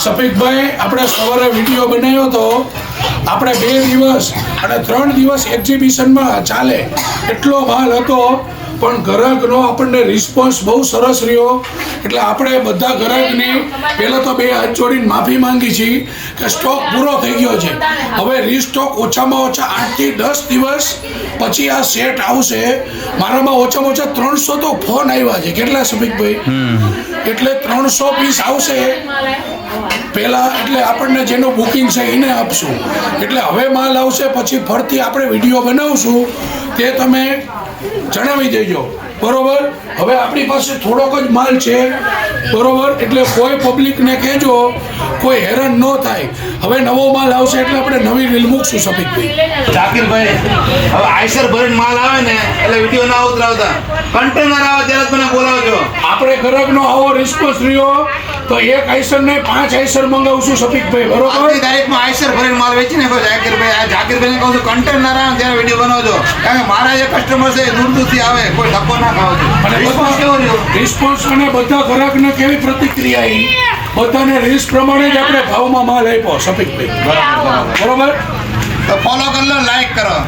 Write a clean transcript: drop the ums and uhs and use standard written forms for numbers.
સફીકભાઈ, આપણે સવારે વિડીયો બનાવ્યો હતો. આપણે 2 દિવસ અને 3 દિવસ એક્ઝિબિશનમાં ચાલે એટલો માલ હતો, પણ ગ્રાહકનો આપણને રિસ્પોન્સ બહુ સરસ રહ્યો. એટલે આપણે બધા ગ્રાહકની પહેલાં તો 2 હાથ જોડીને માફી માંગી છીએ કે સ્ટોક પૂરો થઈ ગયો છે. હવે રીસ્ટોક ઓછામાં ઓછા 8 થી 10 દિવસ પછી આ સેટ આવશે. મારામાં ઓછામાં ઓછા 300 તો ફોન આવ્યા છે. કેટલા સફીકભાઈ? એટલે 300 પીસ આવશે પહેલાં. એટલે આપણને જેનું બુકિંગ છે એને આપશું. એટલે હવે માલ આવશે પછી ફરતી આપણે વિડીયો બનાવશું, તે તમે જણાવી દેજો. બરોબર? હવે આપણી પાસે થોડોક જ માલ છે. બરોબર? એટલે કોઈ પબ્લિકને કહેજો, કોઈ હેરાન ન થાય. હવે નવો માલ આવશે એટલે આપણે નવી રીલ મૂકશું. સફીકભાઈ, જાકીરભાઈ, હવે આઈસર ભરીને માલ આવે ને એટલે વિડીયો ના ઉતરાવતા, કન્ટેનર આવે ત્યારે મને બોલાવજો. આપણે ગ્રાહકનો આવો રિસ્પોન્સ રહ્યો તો 1 આઈસર ને 5 આઈસર મંગાવશું. સફીકભાઈ, બરોબર? આજની તારીખમાં આઈસર ભરીને માલ વેચીને જાકીરભાઈ, આ જાકીરભાઈને કહું છું કન્ટેનર આવે ત્યારે વિડીયો બનાવજો, કારણ કે મારા જે કસ્ટમર છે એ દૂર દૂરથી આવે, કોઈ ધક્કો ના ખાવો. અને રિસ્પોન્સ કેવો રહ્યો? રિસ્પોન્સ અને બધા ગ્રાહકને કેવી પ્રતિક્રિયા આવી, બધાને રીલ્સ પ્રમાણે જ આપણે ભાવમાં માલ આપ્યો. સફીકભાઈ, બરોબર? તો ફોલો કરી લો, લાઈક કરો.